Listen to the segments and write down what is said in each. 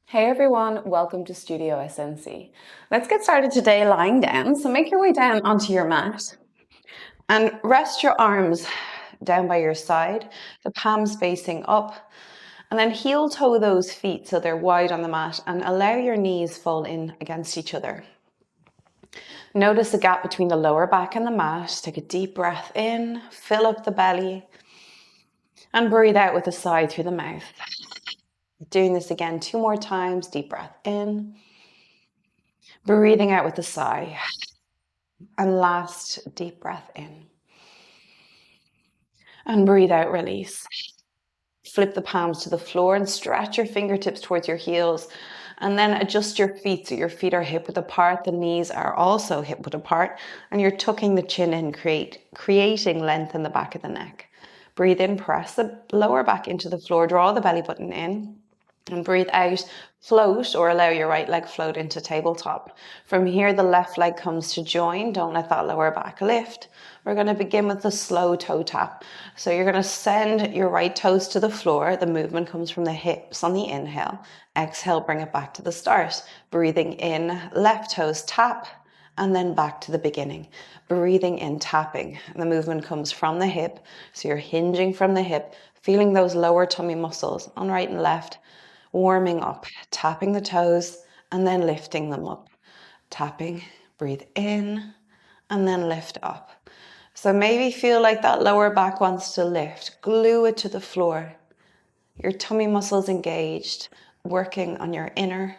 Hey everyone, welcome to Studio SNC. Let's get started today lying down. So make your way down onto your mat and rest your arms down by your side, the palms facing up, and then heel toe those feet so they're wide on the mat and allow your knees fall in against each other. Notice the gap between the lower back and the mat. Take a deep breath in, fill up the belly, and breathe out with a sigh through the mouth. Doing this again 2 more times. Deep breath in, breathing out with a sigh. And last, deep breath in. And breathe out, release. Flip the palms to the floor and stretch your fingertips towards your heels. And then adjust your feet so your feet are hip width apart. The knees are also hip width apart. And you're tucking the chin in, creating length in the back of the neck. Breathe in, press the lower back into the floor. Draw the belly button in. And breathe out, float, or allow your right leg float into tabletop. From here, the left leg comes to join. Don't let that lower back lift. We're going to begin with the slow toe tap. So you're going to send your right toes to the floor. The movement comes from the hips on the inhale. Exhale, bring it back to the start. Breathing in, left toes tap, and then back to the beginning. Breathing in, tapping. The movement comes from the hip. So you're hinging from the hip, feeling those lower tummy muscles on right and left. Warming up, tapping the toes and then lifting them up. Tapping, breathe in and then lift up. So maybe feel like that lower back wants to lift. Glue it to the floor. Your tummy muscles engaged, working on your inner,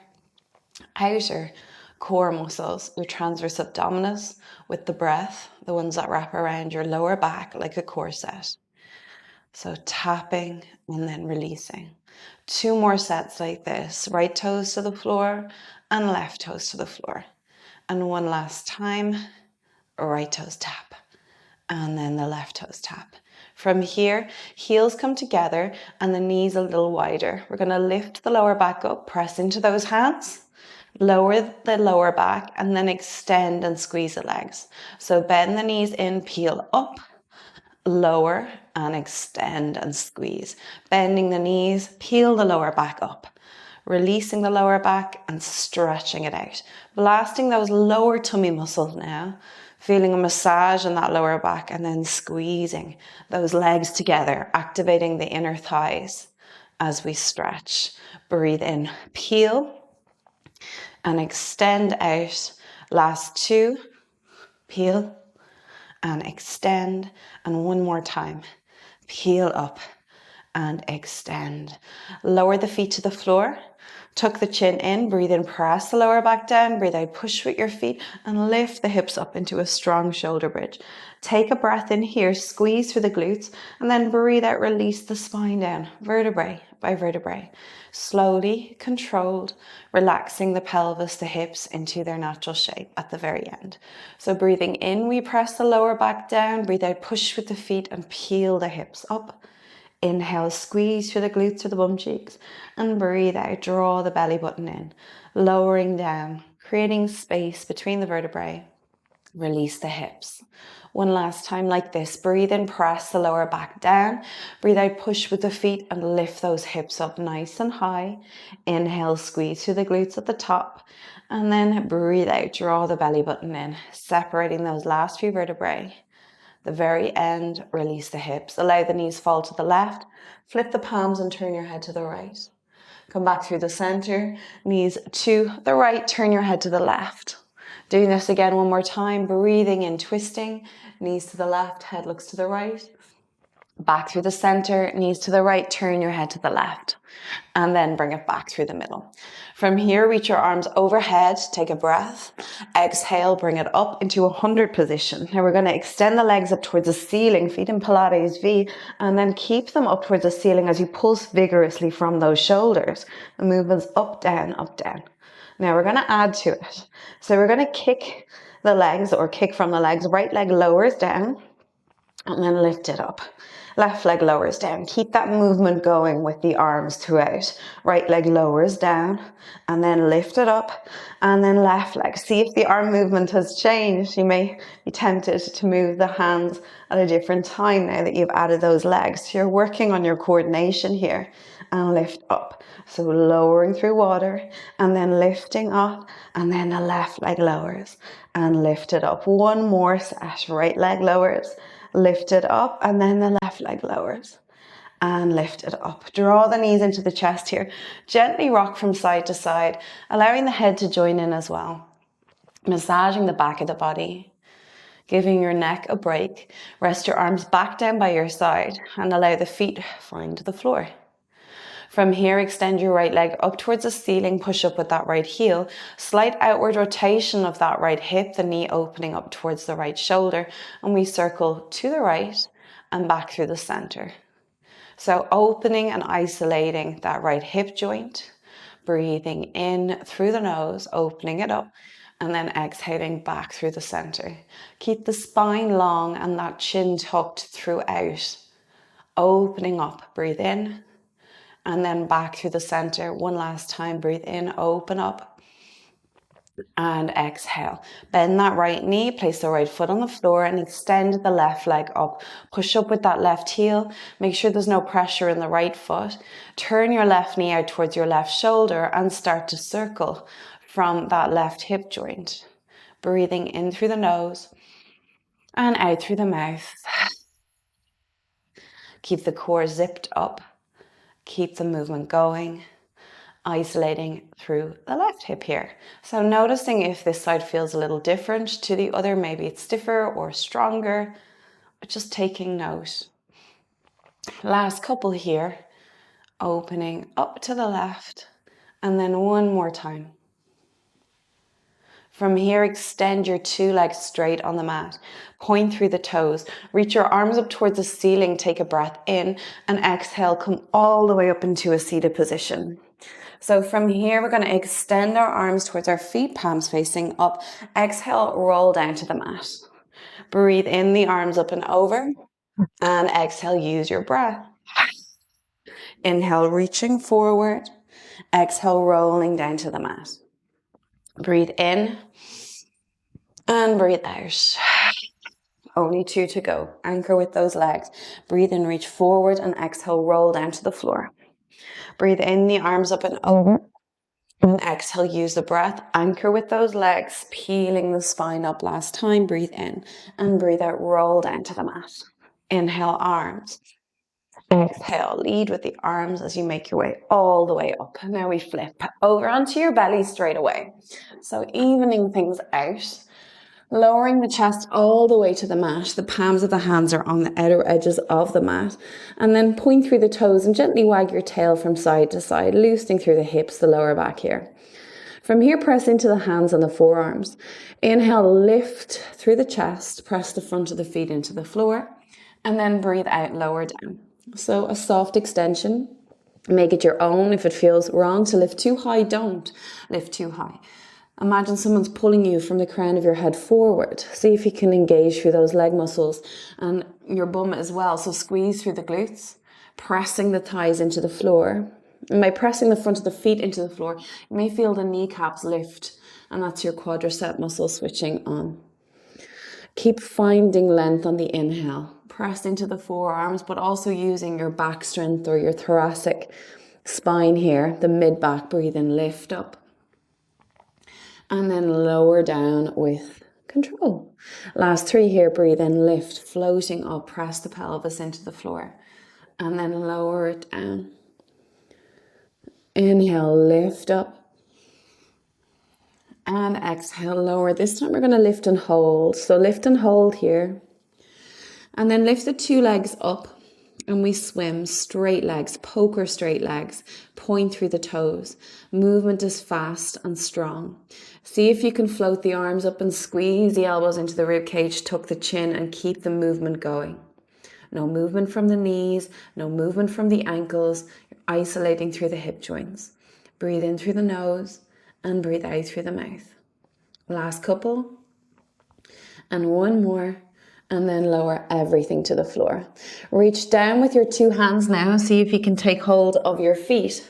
outer core muscles, your transverse abdominis with the breath, the ones that wrap around your lower back like a corset. So tapping and then releasing. 2 more sets like this. Right toes to the floor and left toes to the floor. And one last time, right toes tap. And then the left toes tap. From here, heels come together and the knees a little wider. We're going to lift the lower back up, press into those hands. Lower the lower back and then extend and squeeze the legs. So bend the knees in, peel up. Lower and extend and squeeze. Bending the knees, peel the lower back up. Releasing the lower back and stretching it out. Blasting those lower tummy muscles now. Feeling a massage in that lower back and then squeezing those legs together, activating the inner thighs as we stretch. Breathe in, peel and extend out. Last 2, peel and extend, and one more time. Peel up and extend. Lower the feet to the floor. Tuck the chin in, breathe in, press the lower back down, breathe out, push with your feet, and lift the hips up into a strong shoulder bridge. Take a breath in here, squeeze through the glutes, and then breathe out, release the spine down, vertebrae by vertebrae. Slowly, controlled, relaxing the pelvis, the hips into their natural shape at the very end. So breathing in, we press the lower back down, breathe out, push with the feet, and peel the hips up. Inhale, squeeze through the glutes to the bum cheeks, and breathe out, draw the belly button in, lowering down, creating space between the vertebrae. Release the hips. One last time like this. Breathe in, press the lower back down. Breathe out, push with the feet and lift those hips up nice and high. Inhale, squeeze through the glutes at the top. And then breathe out, draw the belly button in, separating those last few vertebrae. The very end, release the hips. Allow the knees fall to the left. Flip the palms and turn your head to the right. Come back through the center. Knees to the right, turn your head to the left. Doing this again 1 more time. Breathing in, twisting. Knees to the left, head looks to the right. Back through the center, knees to the right, turn your head to the left. And then bring it back through the middle. From here, reach your arms overhead, take a breath. Exhale, bring it up into 100 position. Now we're going to extend the legs up towards the ceiling, feet in Pilates V, and then keep them up towards the ceiling as you pulse vigorously from those shoulders. The movement's up, down, up, down. Now we're going to add to it. So we're going to kick the legs or kick from the legs. Right leg lowers down and then lift it up. Left leg lowers down. Keep that movement going with the arms throughout. Right leg lowers down and then lift it up, and then left leg. See if the arm movement has changed. You may be tempted to move the hands at a different time now that you've added those legs. So you're working on your coordination here and lift up. So lowering through water and then lifting up, and then the left leg lowers and lift it up. One more set. Right leg lowers, lift it up, and then the left leg lowers and lift it up. Draw the knees into the chest here. Gently rock from side to side, allowing the head to join in as well. Massaging the back of the body, giving your neck a break. Rest your arms back down by your side and allow the feet find the floor. From here, extend your right leg up towards the ceiling, push up with that right heel, slight outward rotation of that right hip, the knee opening up towards the right shoulder, and we circle to the right and back through the center. So opening and isolating that right hip joint, breathing in through the nose, opening it up, and then exhaling back through the center. Keep the spine long and that chin tucked throughout. Opening up, breathe in, and then back through the center. One last time, breathe in, open up, and exhale. Bend that right knee, place the right foot on the floor, and extend the left leg up. Push up with that left heel. Make sure there's no pressure in the right foot. Turn your left knee out towards your left shoulder and start to circle from that left hip joint. Breathing in through the nose and out through the mouth. Keep the core zipped up. Keep the movement going. Isolating through the left hip here. So noticing if this side feels a little different to the other, maybe it's stiffer or stronger, but just taking note. Last couple here, opening up to the left, and then one more time. From here, extend your two legs straight on the mat. Point through the toes. Reach your arms up towards the ceiling. Take a breath in and exhale. Come all the way up into a seated position. So from here, we're going to extend our arms towards our feet, palms facing up. Exhale, roll down to the mat. Breathe in the arms up and over. And exhale, use your breath. Inhale, reaching forward. Exhale, rolling down to the mat. Breathe in. And breathe out. Only 2 to go. Anchor with those legs. Breathe in, reach forward, and exhale, roll down to the floor. Breathe in, the arms up and over. And exhale, use the breath. Anchor with those legs, peeling the spine up last time. Breathe in and breathe out, roll down to the mat. Inhale, arms. Exhale, lead with the arms as you make your way all the way up. Now we flip over onto your belly straight away. So evening things out. Lowering the chest all the way to the mat. The palms of the hands are on the outer edges of the mat. And then point through the toes and gently wag your tail from side to side, loosening through the hips, the lower back here. From here, press into the hands and the forearms. Inhale, lift through the chest, press the front of the feet into the floor, and then breathe out, lower down. So a soft extension. Make it your own. If it feels wrong to lift too high, don't lift too high. Imagine someone's pulling you from the crown of your head forward. See if you can engage through those leg muscles and your bum as well. So squeeze through the glutes, pressing the thighs into the floor. And by pressing the front of the feet into the floor, you may feel the kneecaps lift, and that's your quadricep muscle switching on. Keep finding length on the inhale. Press into the forearms, but also using your back strength or your thoracic spine here, the mid-back. Breathe in, lift up. And then lower down with control. Last 3 here, breathe in, lift, floating up, press the pelvis into the floor. And then lower it down. Inhale, lift up. And exhale, lower. This time we're going to lift and hold. So lift and hold here. And then lift the 2 legs up. And we swim straight legs, poker straight legs, point through the toes. Movement is fast and strong. See if you can float the arms up and squeeze the elbows into the rib cage, tuck the chin and keep the movement going. No movement from the knees, no movement from the ankles. You're isolating through the hip joints. Breathe in through the nose and breathe out through the mouth. Last couple. And one more. And then lower everything to the floor. Reach down with your 2 hands now. See if you can take hold of your feet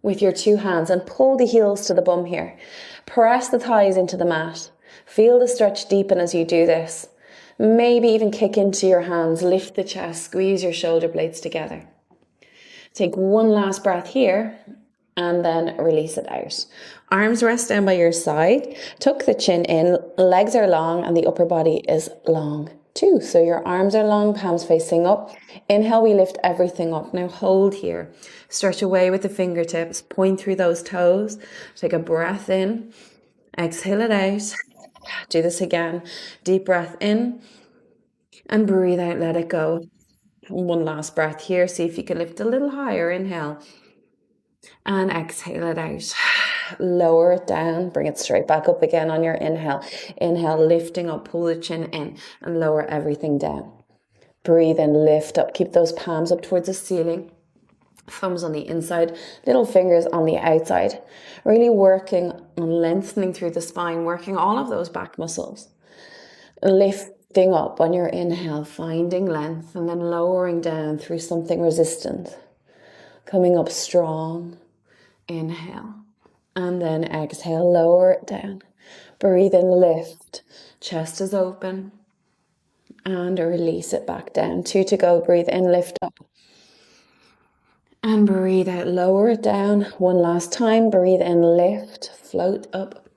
with your 2 hands and pull the heels to the bum here. Press the thighs into the mat. Feel the stretch deepen as you do this. Maybe even kick into your hands, lift the chest, squeeze your shoulder blades together. Take one last breath here and then release it out. Arms rest down by your side. Tuck the chin in, legs are long and the upper body is long too. So your arms are long, palms facing up. Inhale, we lift everything up. Now hold here. Stretch away with the fingertips. Point through those toes. Take a breath in. Exhale it out. Do this again. Deep breath in and breathe out. Let it go. One last breath here. See if you can lift a little higher. Inhale. And exhale it out. Lower it down, bring it straight back up again on your inhale. Inhale, lifting up, pull the chin in and lower everything down. Breathe and lift up, keep those palms up towards the ceiling. Thumbs on the inside, little fingers on the outside. Really working on lengthening through the spine, working all of those back muscles. Lifting up on your inhale, finding length and then lowering down through something resistant. Coming up strong. Inhale and then exhale, lower it down. Breathe in, lift. Chest is open and release it back down. 2 to go. Breathe in, lift up and breathe out, lower it down. One last time. Breathe in, lift, float up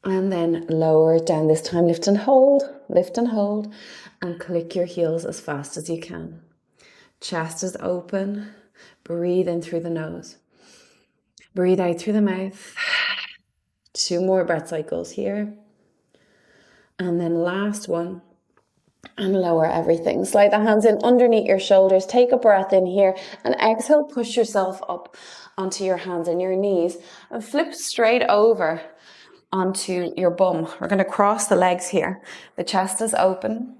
and then lower it down. This time lift and hold and click your heels as fast as you can. Chest is open. Breathe in through the nose. Breathe out through the mouth. 2 more breath cycles here. And then last one. And lower everything. Slide the hands in underneath your shoulders. Take a breath in here. And exhale, push yourself up onto your hands and your knees. And flip straight over onto your bum. We're going to cross the legs here. The chest is open.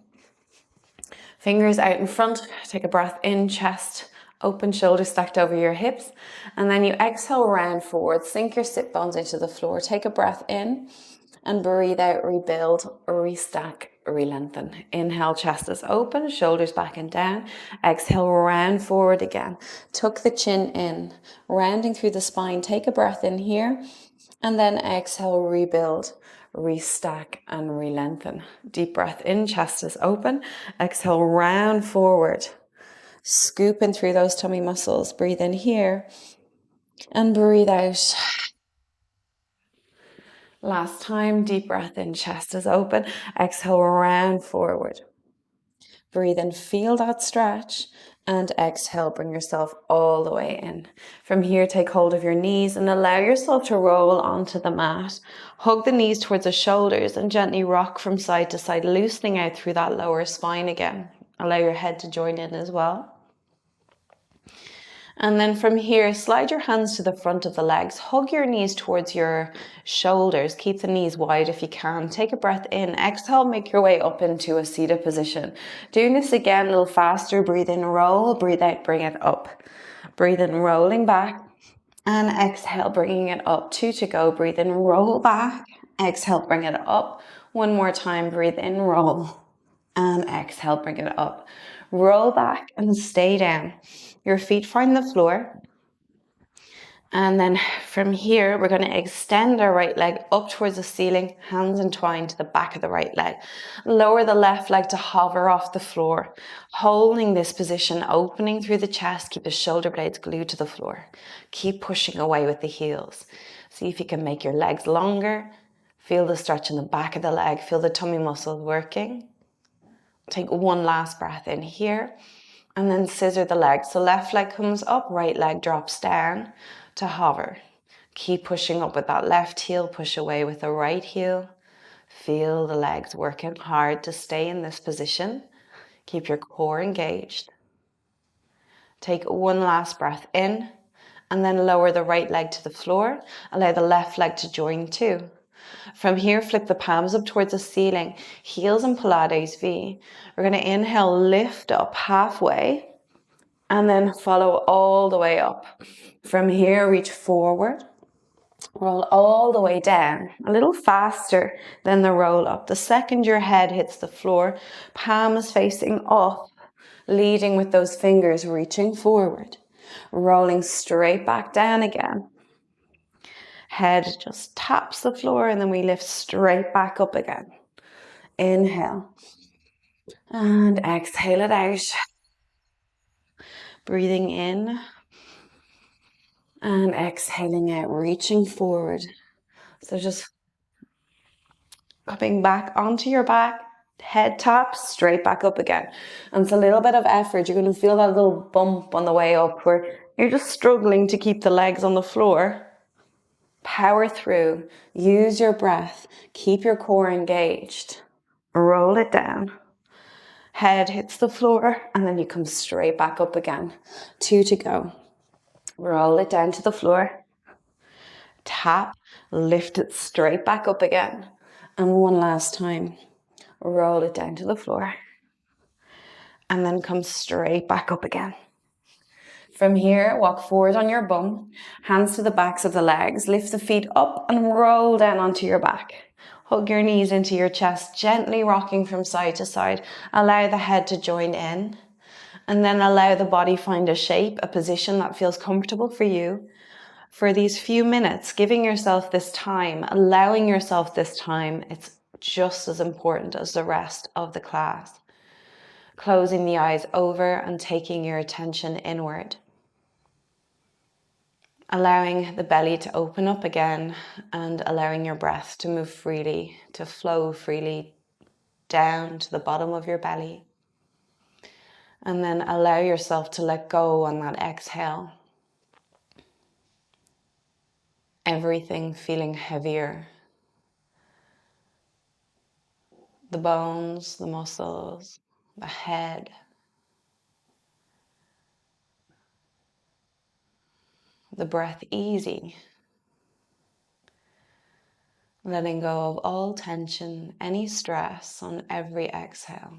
Fingers out in front. Take a breath in, chest open, shoulders stacked over your hips. And then you exhale, round forward. Sink your sit bones into the floor. Take a breath in and breathe out, rebuild, restack, re-lengthen. Inhale, chest is open, shoulders back and down. Exhale, round forward again. Tuck the chin in, rounding through the spine. Take a breath in here. And then exhale, rebuild, restack and re-lengthen. Deep breath in, chest is open. Exhale, round forward. Scoop in through those tummy muscles. Breathe in here and breathe out. Last time, deep breath in, chest is open. Exhale, round forward. Breathe in, feel that stretch. And exhale, bring yourself all the way in. From here, take hold of your knees and allow yourself to roll onto the mat. Hug the knees towards the shoulders and gently rock from side to side, loosening out through that lower spine again. Allow your head to join in as well. And then from here, slide your hands to the front of the legs. Hug your knees towards your shoulders. Keep the knees wide if you can. Take a breath in. Exhale, make your way up into a seated position. Doing this again a little faster. Breathe in, roll. Breathe out, bring it up. Breathe in, rolling back. And exhale, bringing it up. 2 to go. Breathe in, roll back. Exhale, bring it up. One more time. Breathe in, roll. And exhale, bring it up. Roll back and stay down. Your feet find the floor. And then from here, we're going to extend our right leg up towards the ceiling, hands entwined to the back of the right leg. Lower the left leg to hover off the floor. Holding this position, opening through the chest, keep the shoulder blades glued to the floor. Keep pushing away with the heels. See if you can make your legs longer. Feel the stretch in the back of the leg. Feel the tummy muscles working. Take one last breath in here. And then scissor the leg. So left leg comes up, right leg drops down to hover. Keep pushing up with that left heel, push away with the right heel. Feel the legs working hard to stay in this position. Keep your core engaged. Take one last breath in and then lower the right leg to the floor. Allow the left leg to join too. From here, flip the palms up towards the ceiling, heels in Pilates V. We're going to inhale, lift up halfway, and then follow all the way up. From here, reach forward, roll all the way down, a little faster than the roll up. The second your head hits the floor, palms facing up, leading with those fingers, reaching forward, rolling straight back down again. Head just taps the floor and then we lift straight back up again. Inhale and exhale it out. Breathing in and exhaling out, reaching forward. So just coming back onto your back, head taps, straight back up again. And it's a little bit of effort. You're going to feel that little bump on the way up where you're just struggling to keep the legs on the floor. Power through, use your breath, keep your core engaged. Roll it down. Head hits the floor and then you come straight back up again. 2 to go. Roll it down to the floor. Tap, lift it straight back up again. And one last time. Roll it down to the floor. And then come straight back up again. From here, walk forward on your bum, hands to the backs of the legs, lift the feet up and roll down onto your back. Hug your knees into your chest, gently rocking from side to side. Allow the head to join in, and then allow the body find a shape, a position that feels comfortable for you. For these few minutes, giving yourself this time, allowing yourself this time, it's just as important as the rest of the class. Closing the eyes over and taking your attention inward. Allowing the belly to open up again and allowing your breath to move freely, to flow freely down to the bottom of your belly. And then allow yourself to let go on that exhale. Everything feeling heavier. The bones, the muscles, the head. The breath easy. Letting go of all tension, any stress on every exhale.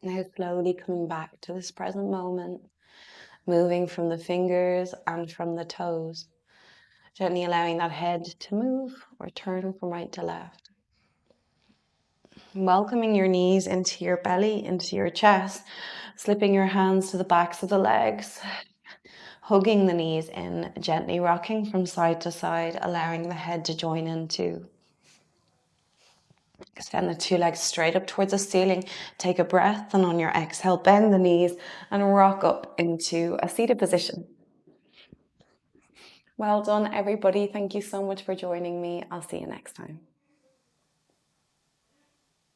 Now slowly coming back to this present moment, moving from the fingers and from the toes. Gently allowing that head to move or turn from right to left. Welcoming your knees into your belly, into your chest, slipping your hands to the backs of the legs, hugging the knees in, gently rocking from side to side, allowing the head to join in too. Extend the 2 legs straight up towards the ceiling. Take a breath, and on your exhale, bend the knees and rock up into a seated position. Well done, everybody. Thank you so much for joining me. I'll see you next time.